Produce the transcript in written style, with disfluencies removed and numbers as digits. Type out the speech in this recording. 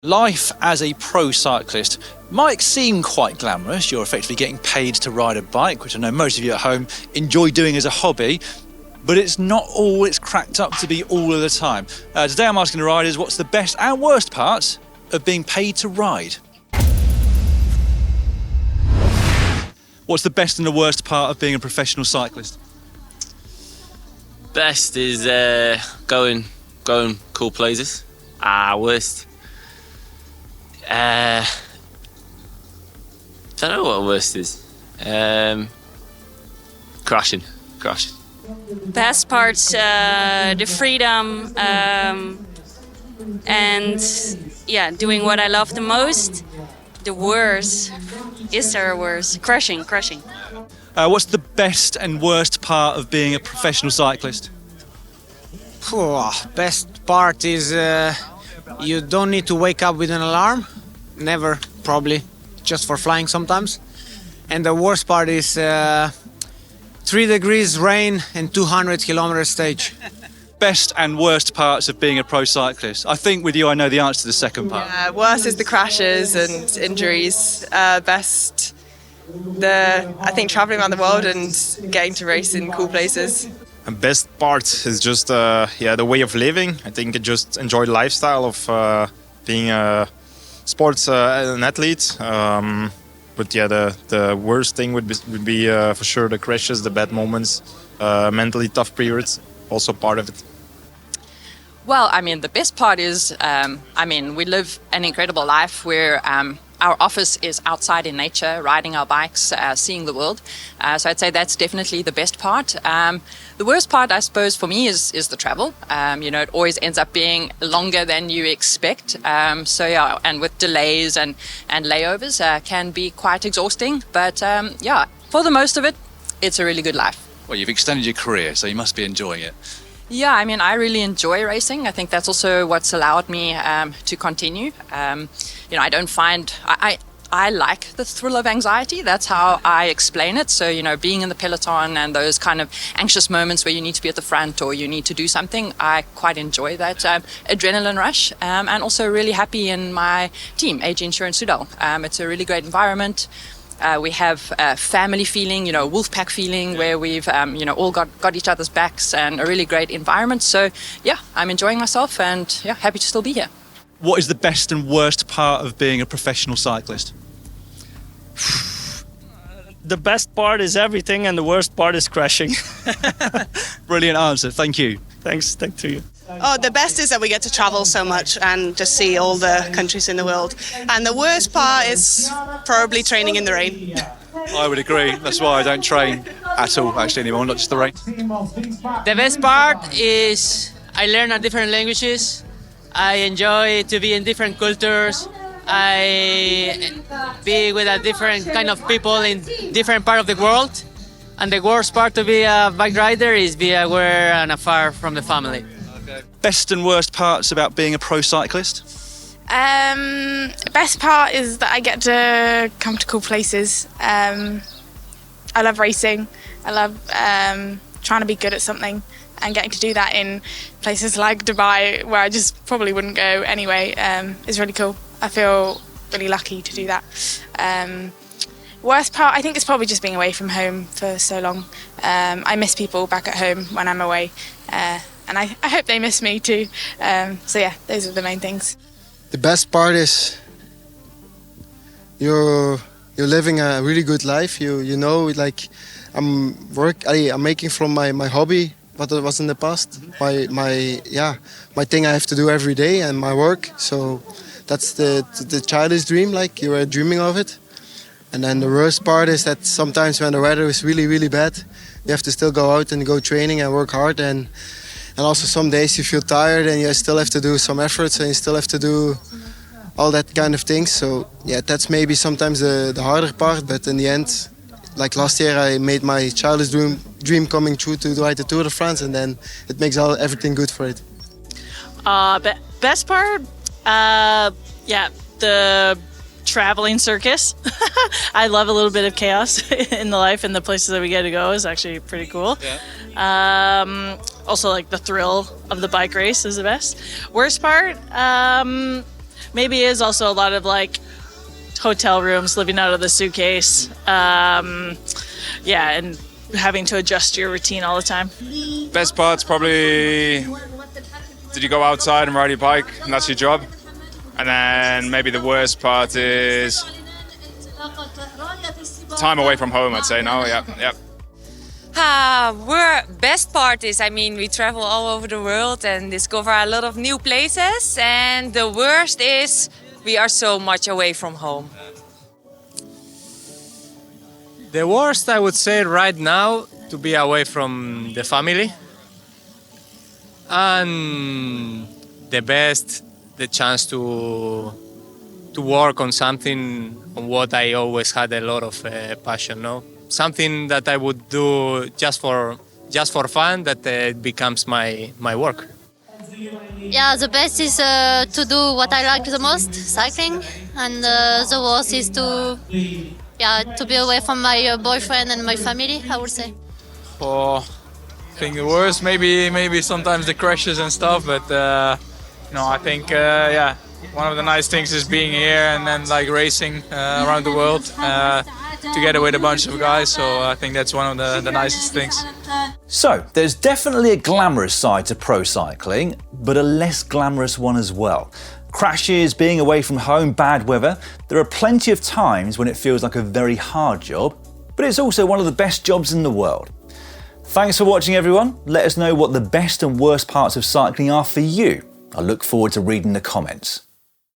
Life as a pro cyclist might seem quite glamorous. You're effectively getting paid to ride a bike, which I know most of you at home enjoy doing as a hobby, but it's not all it's cracked up to be all of the time. Today I'm asking the riders what's the best and worst parts of being paid to ride. What's the best and the worst part of being a professional cyclist? Best is going cool places. Worst. Don't know what worst is. Crashing. Best parts, the freedom, and yeah, doing what I love the most. The worst, is there a worst? Crashing. What's the best and worst part of being a professional cyclist? Best part is you don't need to wake up with an alarm. Never, probably, just for flying sometimes. And the worst part is 3 degrees rain and 200 kilometer stage. Best and worst parts of being a pro cyclist? I think with you I know the answer to the second part. Worst is the crashes and injuries. Best, I think traveling around the world and getting to race in cool places. And best part is just the way of living. I think I just enjoy the lifestyle of being a sports an athlete. But yeah, the worst thing would be for sure the crashes, the bad moments, mentally tough periods, also part of it. Well, I mean, the best part is, we live an incredible life where our office is outside in nature, riding our bikes, seeing the world. So I'd say that's definitely the best part. The worst part, I suppose, for me is the travel. It always ends up being longer than you expect. And with delays and layovers can be quite exhausting. But for the most of it, it's a really good life. Well, you've extended your career, so you must be enjoying it. Yeah, I really enjoy racing. I think that's also what's allowed me to continue. I don't find... I like the thrill of anxiety. That's how I explain it. So, being in the peloton and those kind of anxious moments where you need to be at the front or you need to do something, I quite enjoy that adrenaline rush. And also really happy in my team, AG Insurance Sudal. It's a really great environment. We have a family feeling, wolf pack feeling where we've, all got each other's backs and a really great environment. So, yeah, I'm enjoying myself and, happy to still be here. What is the best and worst part of being a professional cyclist? The best part is everything and the worst part is crashing. Brilliant answer, thank you. Thanks to you. Oh, the best is that we get to travel so much and just see all the countries in the world. And the worst part is probably training in the rain. I would agree. That's why I don't train at all, actually, anymore, not just the rain. The best part is I learn different languages. I enjoy to be in different cultures. I be with a different kind of people in different part of the world. And the worst part to be a bike rider is be away and afar from the family. Okay. Best and worst parts about being a pro cyclist? Best part is that I get to come to cool places. I love racing. I love trying to be good at something and getting to do that in places like Dubai, where I just probably wouldn't go anyway, is really cool. I feel really lucky to do that. Worst part, I think, is probably just being away from home for so long. I miss people back at home when I'm away, and I hope they miss me too. Those are the main things. The best part is you're living a really good life. I'm making from my hobby what it was in the past. My thing I have to do every day and my work. So that's the childish dream. Like you are dreaming of it. And then the worst part is that sometimes when the weather is really, really bad, you have to still go out and go training and work hard. And also some days you feel tired and you still have to do some efforts and you still have to do all that kind of things. So yeah, that's maybe sometimes the harder part. But in the end, like last year, I made my childish dream coming true to ride the Tour de France, and then it makes everything good for it. Best part? The traveling circus. I love a little bit of chaos in the life, and the places that we get to go is actually pretty cool. Yeah. Also, like the thrill of the bike race is the best. Worst part? maybe is also a lot of like hotel rooms, living out of the suitcase. Yeah, and having to adjust your routine all the time. Best part's probably did you go outside and ride your bike, and that's your job. And then maybe the worst part is time away from home, I'd say. No, yeah. Best part is, I mean, we travel all over the world and discover a lot of new places. And the worst is we are so much away from home. The worst, I would say right now, to be away from the family. And the best, the chance to work on something on what I always had a lot of passion, no? Something that I would do just for fun, that it becomes my work. Yeah, the best is to do what I like the most, cycling, and the worst is to be away from my boyfriend and my family, I would say. I think the worst, maybe sometimes the crashes and stuff, but no, I think one of the nice things is being here and then like racing around the world together with a bunch of guys, so I think that's one of the nicest things. So, there's definitely a glamorous side to pro cycling, but a less glamorous one as well. Crashes, being away from home, bad weather. There are plenty of times when it feels like a very hard job, but it's also one of the best jobs in the world. Thanks for watching, everyone. Let us know what the best and worst parts of cycling are for you. I look forward to reading the comments.